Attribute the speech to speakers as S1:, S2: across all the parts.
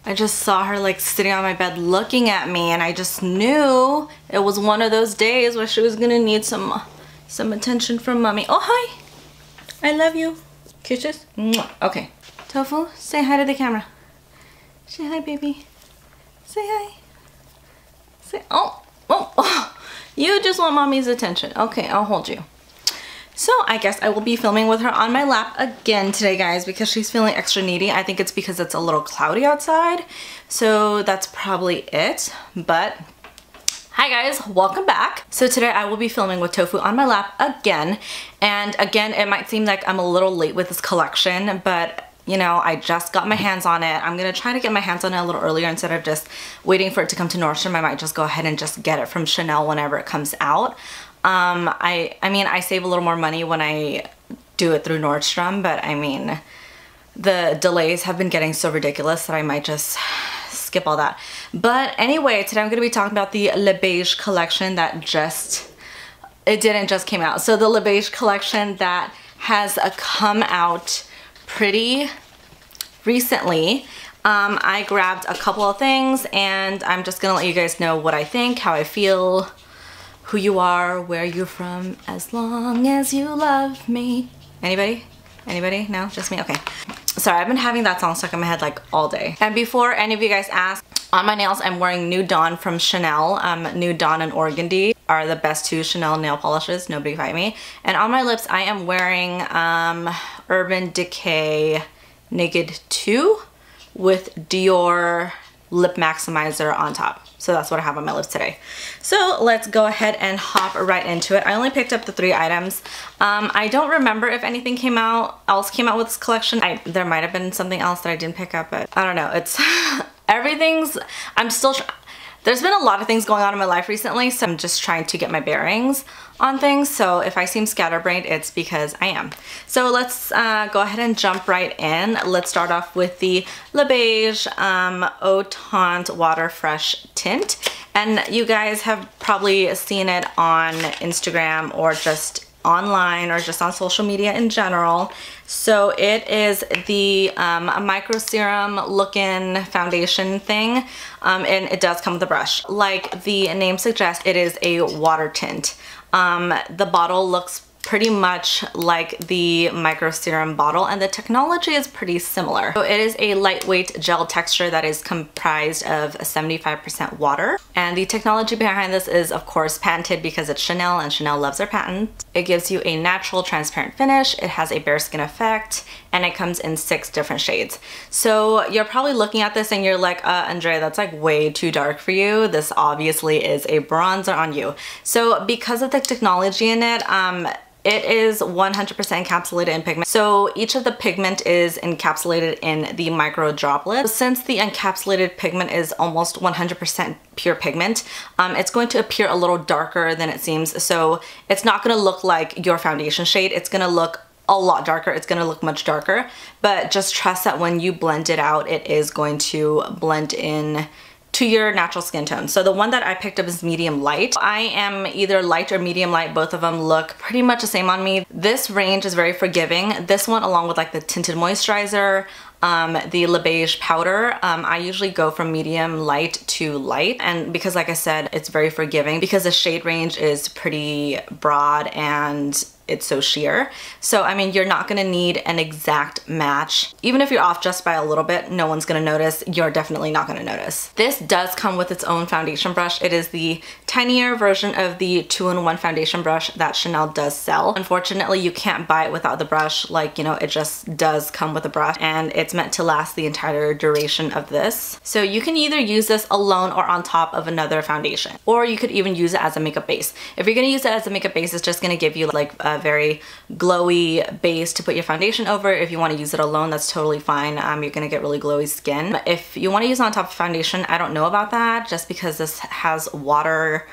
S1: I just saw her like sitting on my bed looking at me, and I just knew it was one of those days where she was gonna need some attention from mommy. Oh, hi. I love you. Kisses. Okay. Tofu, say hi to the camera. Say hi, baby. Say hi. Say, oh. You just want mommy's attention. Okay, I'll hold you. So I guess I will be filming with her on my lap again today, guys, because she's feeling extra needy. I think it's because it's a little cloudy outside. So that's probably it. But hi guys, welcome back. So today I will be filming with Tofu on my lap again. And again, it might seem like I'm a little late with this collection, but you know, I just got my hands on it. I'm gonna try to get my hands on it a little earlier instead of just waiting for it to come to Nordstrom. I might just go ahead and just get it from Chanel whenever it comes out. I mean, I save a little more money when I do it through Nordstrom, but I mean, the delays have been getting so ridiculous that I might just skip all that. But anyway, today I'm going to be talking about the Le Beige collection that didn't just came out. So the Le Beige collection that has come out pretty recently. I grabbed a couple of things and I'm just going to let you guys know what I think, how I feel, who you are, where you're from, as long as you love me. Anybody? Anybody? No? Just me? Okay. Sorry, I've been having that song stuck in my head like all day. And before any of you guys ask, on my nails I'm wearing Nude Dawn from Chanel. Nude Dawn and Organdy are the best two Chanel nail polishes, nobody fight me. And on my lips I am wearing Urban Decay Naked 2 with Dior Lip Maximizer on top. So that's what I have on my lips today. So let's go ahead and hop right into it. I only picked up the 3 items. I don't remember if anything else came out with this collection. There might have been something else that I didn't pick up, but I don't know. It's there's been a lot of things going on in my life recently, so I'm just trying to get my bearings on things. So if I seem scatterbrained, it's because I am. So let's go ahead and jump right in. Let's start off with the Le Beige Eau Teint Water Fresh Tint. And you guys have probably seen it on Instagram or just online or just on social media in general. So it is the micro serum looking foundation thing, and it does come with a brush. Like the name suggests, it is a water tint. The bottle looks pretty much like the micro serum bottle, and the technology is pretty similar. So it is a lightweight gel texture that is comprised of 75% water, and the technology behind this is of course patented because it's Chanel and Chanel loves their patents. It gives you a natural transparent finish, it has a bare skin effect, and it comes in 6 different shades. So you're probably looking at this and you're like, Andrea, that's like way too dark for you. This obviously is a bronzer on you. So because of the technology in it, it is 100% encapsulated in pigment. So each of the pigment is encapsulated in the micro droplet. Since the encapsulated pigment is almost 100% pure pigment, it's going to appear a little darker than it seems. So it's not gonna look like your foundation shade. It's gonna look a lot darker. It's gonna look much darker, but just trust that when you blend it out, it is going to blend in to your natural skin tone. So the one that I picked up is medium light. I am either light or medium light. Both of them look pretty much the same on me. This range is very forgiving. This one, along with like the tinted moisturizer, the Le Beige powder, I usually go from medium light to light, and because like I said, it's very forgiving because the shade range is pretty broad and it's so sheer. So I mean, you're not gonna need an exact match. Even if you're off just by a little bit, no one's gonna notice. You're definitely not gonna notice. This does come with its own foundation brush. It is the tinier version of the 2-in-1 foundation brush that Chanel does sell. Unfortunately, you can't buy it without the brush. Like, you know, it just does come with a brush, and it's meant to last the entire duration of this. So you can either use this alone or on top of another foundation, or you could even use it as a makeup base. If you're gonna use it as a makeup base, it's just gonna give you like a very glowy base to put your foundation over. If you want to use it alone, that's totally fine. You're gonna get really glowy skin. If you want to use it on top of foundation, I don't know about that, just because this has water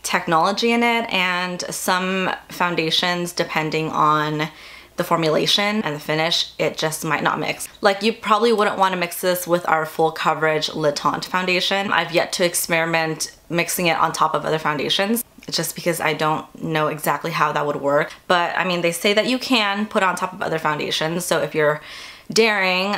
S1: technology in it, and some foundations, depending on the formulation and the finish, it just might not mix. Like, you probably wouldn't want to mix this with our full coverage Le Teint foundation. I've yet to experiment mixing it on top of other foundations, just because I don't know exactly how that would work. But I mean, they say that you can put on top of other foundations, so if you're daring,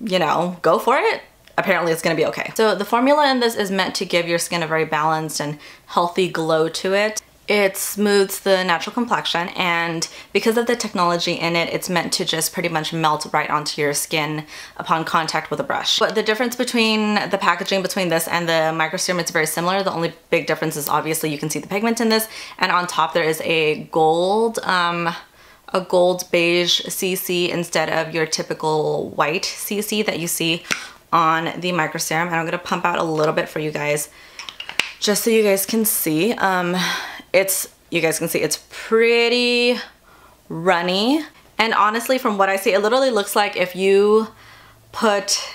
S1: you know, go for it. apparently it's gonna be okay. So the formula in this is meant to give your skin a very balanced and healthy glow to it. It smooths the natural complexion, and because of the technology in it, it's meant to just pretty much melt right onto your skin upon contact with a brush. But the difference between the packaging between this and the micro serum, it's very similar. The only big difference is obviously you can see the pigment in this, and on top there is a gold beige CC instead of your typical white CC that you see on the micro serum. And I'm gonna pump out a little bit for you guys just so you guys can see. You guys can see it's pretty runny, and honestly from what I see, it literally looks like if you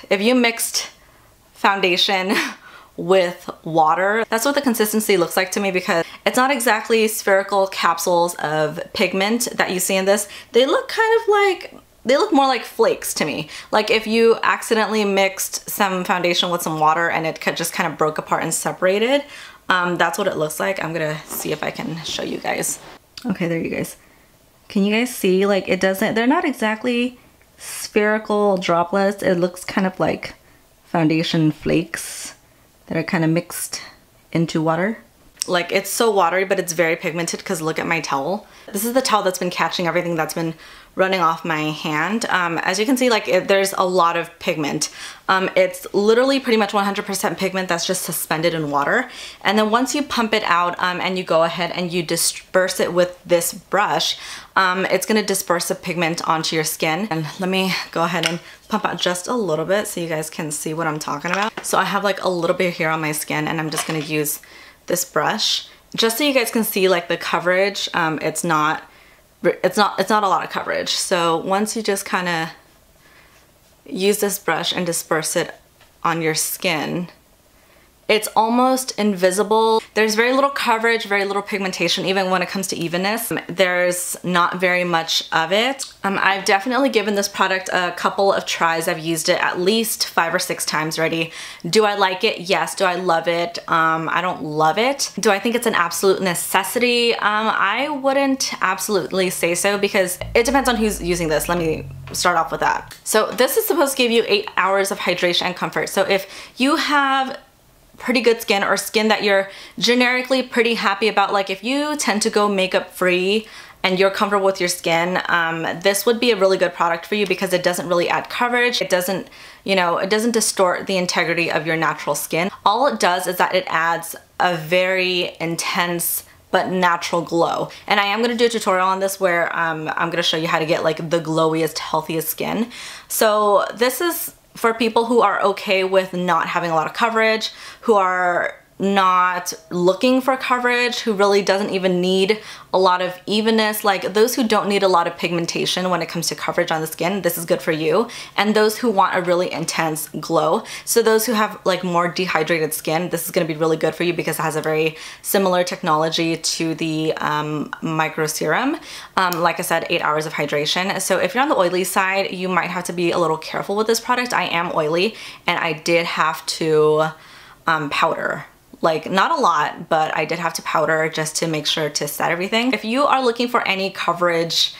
S1: mixed foundation with water. That's what the consistency looks like to me, because it's not exactly spherical capsules of pigment that you see in this. They look kind of like, they look more like flakes to me. Like if you accidentally mixed some foundation with some water and it just kind of broke apart and separated. That's what it looks like. I'm gonna see if I can show you guys. Okay, there you guys. Can you guys see, like they're not exactly spherical droplets. It looks kind of like foundation flakes that are kind of mixed into water. Like it's so watery, but it's very pigmented because look at my towel. This is the towel that's been catching everything that's been running off my hand. As you can see, like there's a lot of pigment. It's literally pretty much 100% pigment that's just suspended in water. And then once you pump it out and you go ahead and you disperse it with this brush, it's gonna disperse the pigment onto your skin. And let me go ahead and pump out just a little bit so you guys can see what I'm talking about. So I have like a little bit here on my skin, and I'm just gonna use this brush just so you guys can see like the coverage. It's not a lot of coverage. So once you just kind of use this brush and disperse it on your skin, it's almost invisible. There's very little coverage, very little pigmentation. Even when it comes to evenness, there's not very much of it. I've definitely given this product a couple of tries. I've used it at least 5 or 6 times already. Do I like it? Yes. Do I love it? I don't love it. Do I think it's an absolute necessity? I wouldn't absolutely say so, because it depends on who's using this. Let me start off with that. So this is supposed to give you 8 hours of hydration and comfort. So if you have pretty good skin, or skin that you're generically pretty happy about, like if you tend to go makeup free and you're comfortable with your skin, this would be a really good product for you, because it doesn't really add coverage. It doesn't, you know, it doesn't distort the integrity of your natural skin. All it does is that it adds a very intense but natural glow. And I am gonna do a tutorial on this where I'm gonna show you how to get like the glowiest, healthiest skin. So this is for people who are okay with not having a lot of coverage, who are not looking for coverage, who really doesn't even need a lot of evenness, like those who don't need a lot of pigmentation when it comes to coverage on the skin, this is good for you. And those who want a really intense glow, so those who have like more dehydrated skin, this is going to be really good for you, because it has a very similar technology to the micro serum. Like I said, 8 hours of hydration. So if you're on the oily side, you might have to be a little careful with this product. I am oily, and I did have to powder. Like not a lot, but I did have to powder just to make sure to set everything. If you are looking for any coverage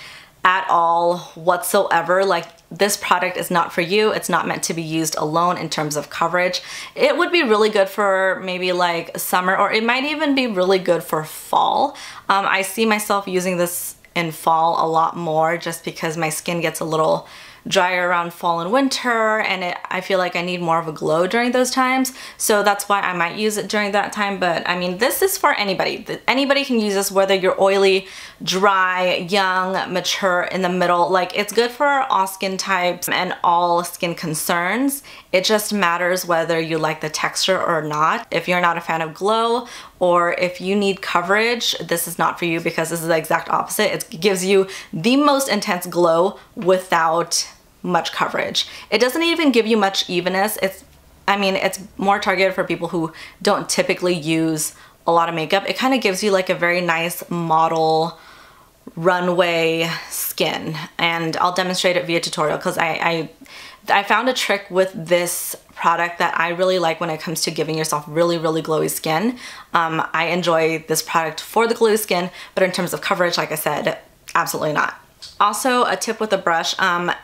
S1: at all whatsoever, like this product is not for you. It's not meant to be used alone in terms of coverage. It would be really good for maybe like summer, or it might even be really good for fall. I see myself using this in fall a lot more, just because my skin gets a little drier around fall and winter, and I feel like I need more of a glow during those times. So that's why I might use it during that time. But I mean, this is for anybody. Anybody can use this, whether you're oily, dry, young, mature, in the middle. Like it's good for all skin types and all skin concerns. It just matters whether you like the texture or not. If you're not a fan of glow, or if you need coverage, this is not for you, because this is the exact opposite. It gives you the most intense glow without much coverage. It doesn't even give you much evenness. I mean, it's more targeted for people who don't typically use a lot of makeup. It kind of gives you like a very nice model runway skin, and I'll demonstrate it via tutorial, because I found a trick with this product that I really like when it comes to giving yourself really, really glowy skin. I enjoy this product for the glowy skin, but in terms of coverage, like I said, absolutely not. Also, a tip with a brush,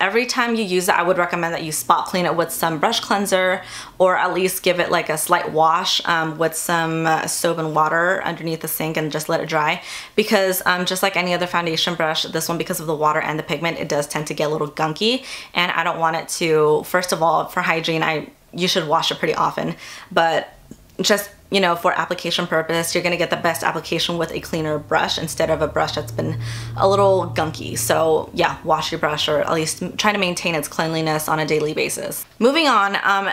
S1: every time you use it, I would recommend that you spot clean it with some brush cleanser, or at least give it like a slight wash with some soap and water underneath the sink and just let it dry. Because just like any other foundation brush, this one, because of the water and the pigment, it does tend to get a little gunky, and I don't want it to. First of all, for hygiene, you should wash it pretty often, but just, you know, for application purpose, you're gonna get the best application with a cleaner brush instead of a brush that's been a little gunky. So yeah, wash your brush, or at least try to maintain its cleanliness on a daily basis. Moving on,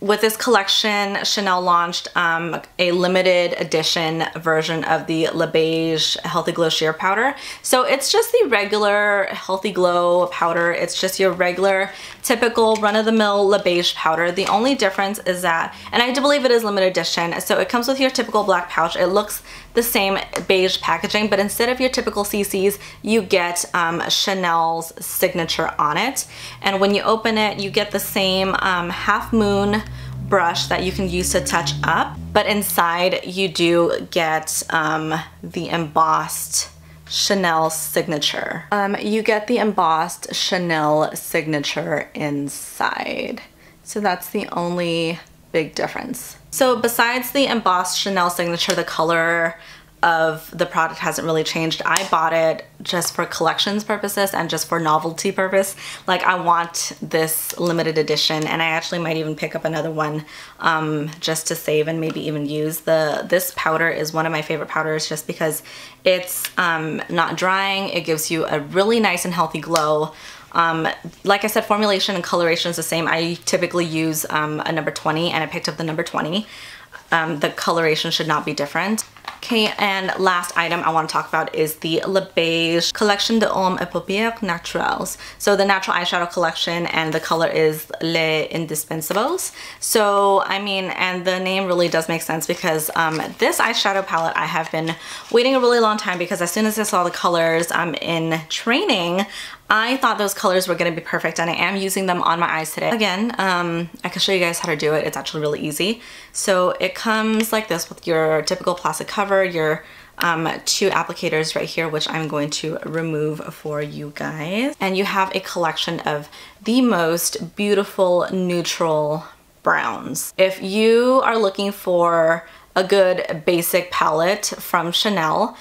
S1: with this collection, Chanel launched a limited edition version of the Le Beige Healthy Glow Sheer Powder. So it's just the regular Healthy Glow powder. It's just your regular, typical, run-of-the-mill Le Beige powder. The only difference is that, and I do believe it is limited edition, so it comes with your typical black pouch. It looks the same beige packaging, but instead of your typical CCs, you get Chanel's signature on it. And when you open it, you get the same Half Moon brush that you can use to touch up, but inside you do get the embossed Chanel signature. You get the embossed Chanel signature inside. So that's the only big difference. So besides the embossed Chanel signature, the color of the product hasn't really changed. I bought it just for collections purposes and just for novelty purpose. Like, I want this limited edition, and I actually might even pick up another one just to save and maybe even use. This powder is one of my favorite powders just because it's not drying. It gives you a really nice and healthy glow. Like I said, formulation and coloration is the same. I typically use a number 20, and I picked up the number 20. The coloration should not be different. Okay, and last item I want to talk about is the Le Beige Collection de Homme et Paupières Naturels. So the natural eyeshadow collection, and the color is Les Indispensables. So, I mean, and the name really does make sense because this eyeshadow palette I have been waiting a really long time, because as soon as I saw the colors in training, I thought those colors were going to be perfect, and I am using them on my eyes today. Again, I can show you guys how to do it. It's actually really easy. So it comes like this with your typical plastic cover, your two applicators right here, which I'm going to remove for you guys. And you have a collection of the most beautiful neutral browns. If you are looking for a good basic palette from Chanel,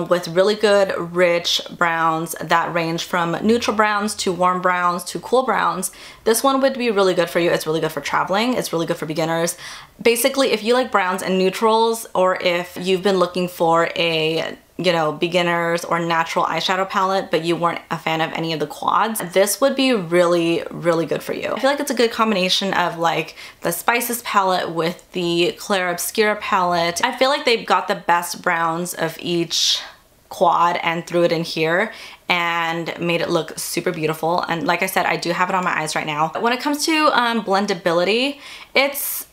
S1: with really good rich browns that range from neutral browns to warm browns to cool browns, this one would be really good for you. It's really good for traveling. It's really good for beginners. Basically, if you like browns and neutrals, or if you've been looking for a, you know, beginners or natural eyeshadow palette, but you weren't a fan of any of the quads, this would be really, really good for you. I feel like it's a good combination of like the Spices palette with the Claire Obscura palette. I feel like they've got the best browns of each quad and threw it in here and made it look super beautiful. And like I said, I do have it on my eyes right now. When it comes to blendability, it's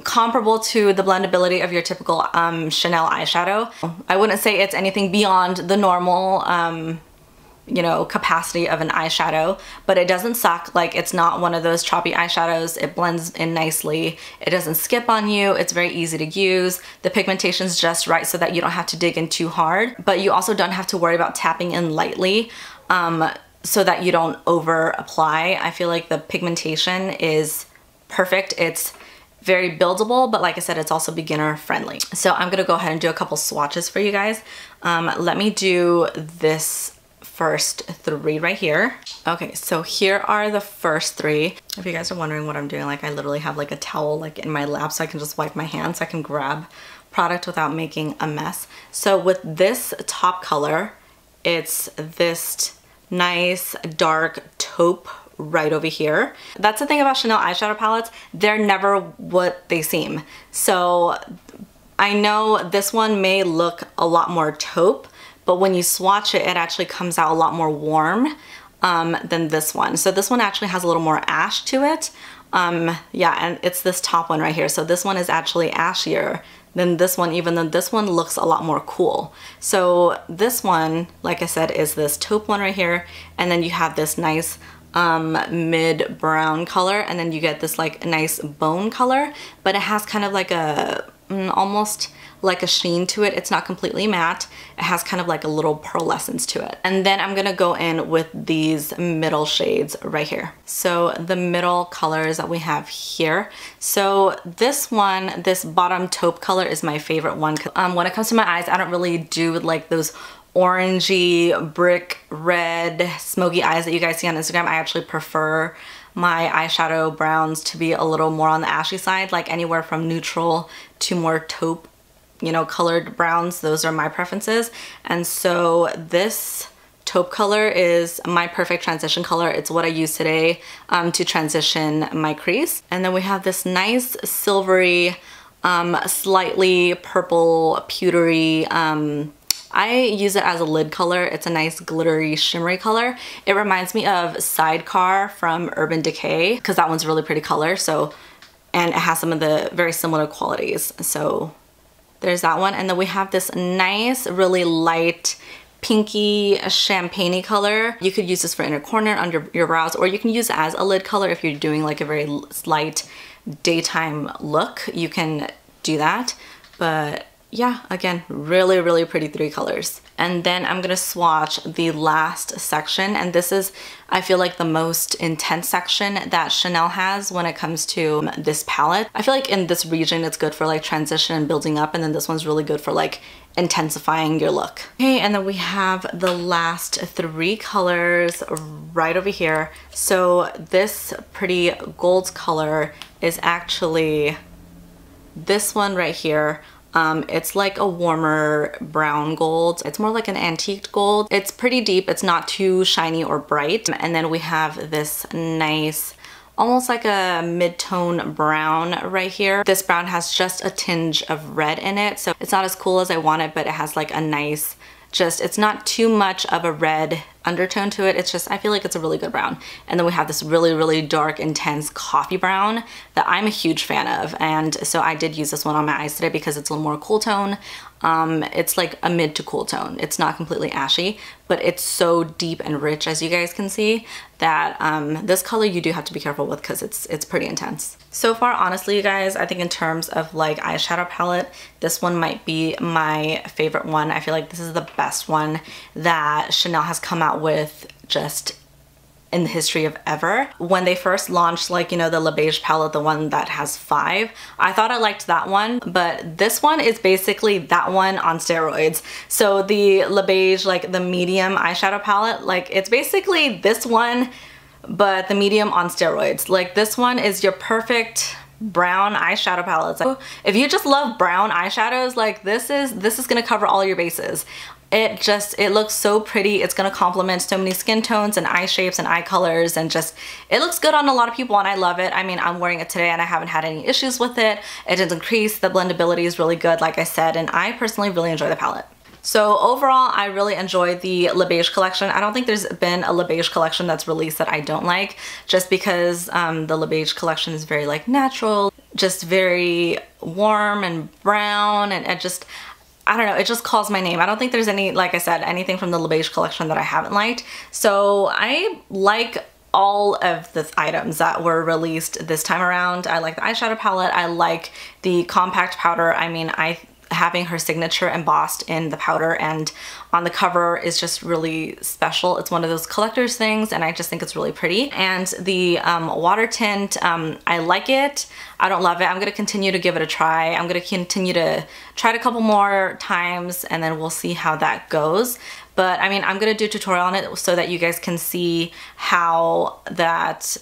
S1: comparable to the blendability of your typical Chanel eyeshadow. I wouldn't say it's anything beyond the normal you know, capacity of an eyeshadow, but it doesn't suck. Like, it's not one of those choppy eyeshadows. It blends in nicely. It doesn't skip on you. It's very easy to use. The pigmentation's just right so that you don't have to dig in too hard, but you also don't have to worry about tapping in lightly so that you don't over apply. I feel like the pigmentation is perfect. It's very buildable, but like I said, it's also beginner friendly. So I'm gonna go ahead and do a couple swatches for you guys. Let me do this first three right here. Okay, so here are the first three. If you guys are wondering what I'm doing, like, I literally have like a towel like in my lap so I can just wipe my hands, so I can grab product without making a mess. So with this top color, it's this nice dark taupe right over here. That's the thing about Chanel eyeshadow palettes, they're never what they seem. So I know this one may look a lot more taupe, but when you swatch it, it actually comes out a lot more warm than this one. So this one actually has a little more ash to it. Yeah, and it's this top one right here. So this one is actually ashier than this one, even though this one looks a lot more cool. So this one, like I said, is this taupe one right here. And then you have this nice mid brown color, and then you get this like nice bone color, but it has kind of like a almost like a sheen to it. It's not completely matte. It has kind of like a little pearlescence to it. And then I'm gonna go in with these middle shades right here. So the middle colors that we have here. So this one, this bottom taupe color is my favorite one. When it comes to my eyes, I don't really do like those orangey, brick red, smoky eyes that you guys see on Instagram. I actually prefer my eyeshadow browns to be a little more on the ashy side, like anywhere from neutral to more taupe, you know, colored browns. Those are my preferences. And so this taupe color is my perfect transition color. It's what I use today to transition my crease. And then we have this nice silvery, slightly purple, pewtery, I use it as a lid color. It's a nice glittery, shimmery color. It reminds me of Sidecar from Urban Decay because that one's a really pretty color. So, and it has some of the very similar qualities. So there's that one. And then we have this nice, really light, pinky, champagne-y color. You could use this for inner corner, under your brows, or you can use it as a lid color if you're doing like a very light daytime look. You can do that. But yeah, again, really, really pretty three colors. And then I'm gonna swatch the last section. And this is, I feel like, the most intense section that Chanel has when it comes to this palette. I feel like in this region, it's good for like transition and building up. And then this one's really good for like intensifying your look. Okay, and then we have the last three colors right over here. So this pretty gold color is actually this one right here. It's like a warmer brown gold. It's more like an antiqued gold. It's pretty deep. It's not too shiny or bright. And then we have this nice, almost like a mid-tone brown right here. This brown has just a tinge of red in it. So it's not as cool as I want it, but it has like a nice, it's not too much of a red undertone to it. It's just, I feel like it's a really good brown. And then we have this really, really dark, intense coffee brown that I'm a huge fan of. And so I did use this one on my eyes today because it's a little more cool tone. It's like a mid to cool tone. It's not completely ashy, but it's so deep and rich, as you guys can see, that this color you do have to be careful with because it's pretty intense. So far, honestly, you guys, I think in terms of like eyeshadow palette, this one might be my favorite one. I feel like this is the best one that Chanel has come out with just in the history of ever. When they first launched, like, you know, the Beige palette, the one that has 5, I thought I liked that one, but this one is basically that one on steroids. So the Beige, like the medium eyeshadow palette, like it's basically this one, but the medium on steroids. Like this one is your perfect brown eyeshadow palette. So if you just love brown eyeshadows, like this is gonna cover all your bases. It looks so pretty. It's gonna complement so many skin tones and eye shapes and eye colors, and just, it looks good on a lot of people and I love it. I mean, I'm wearing it today and I haven't had any issues with it. It doesn't crease, the blendability is really good, like I said, and I personally really enjoy the palette. So overall, I really enjoy the Beige collection. I don't think there's been a Beige collection that's released that I don't like, just because the Beige collection is very like natural, just very warm and brown, and it just, I don't know, it just calls my name. I don't think there's any, like I said, anything from the Beige collection that I haven't liked. So I like all of the items that were released this time around. I like the eyeshadow palette. I like the compact powder. I mean, having her signature embossed in the powder and on the cover is just really special. It's one of those collector's things and I just think it's really pretty. And the water tint, I like it. I don't love it. I'm gonna continue to give it a try. I'm gonna continue to try it a couple more times and then we'll see how that goes. But I mean, I'm gonna do a tutorial on it so that you guys can see how that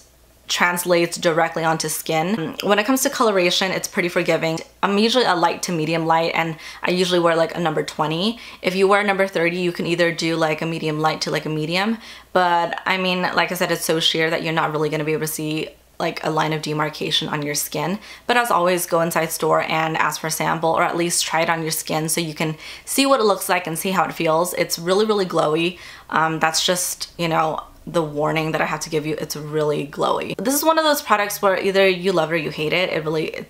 S1: translates directly onto skin. When it comes to coloration, it's pretty forgiving. I'm usually a light to medium light and I usually wear like a number 20. If you wear a number 30, you can either do like a medium light to like a medium. But I mean, like I said, it's so sheer that you're not really gonna be able to see like a line of demarcation on your skin. But as always, go inside store and ask for a sample or at least try it on your skin so you can see what it looks like and see how it feels. It's really, really glowy. That's just, you know, the warning that I have to give you, it's really glowy. This is one of those products where either you love it or you hate it.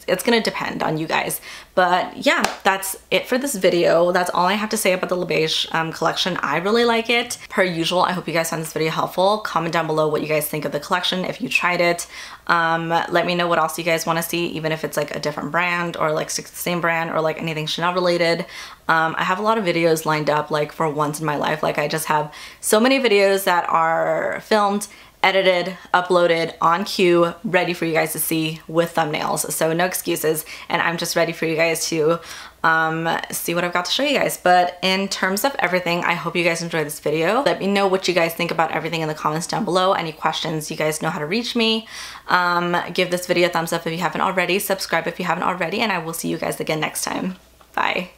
S1: It's gonna depend on you guys. But yeah, that's it for this video. That's all I have to say about the Le Beige collection. I really like it. Per usual, I hope you guys found this video helpful. Comment down below what you guys think of the collection if you tried it. Let me know what else you guys want to see, even if it's like a different brand or like stick to the same brand or like anything Chanel related. I have a lot of videos lined up like for once in my life. Like I just have so many videos that are filmed, edited, uploaded on cue, ready for you guys to see with thumbnails. So no excuses, and I'm just ready for you guys to see what I've got to show you guys. But in terms of everything, I hope you guys enjoyed this video. Let me know what you guys think about everything in the comments down below. Any questions, you guys know how to reach me. Give this video a thumbs up if you haven't already, subscribe if you haven't already, and I will see you guys again next time. Bye.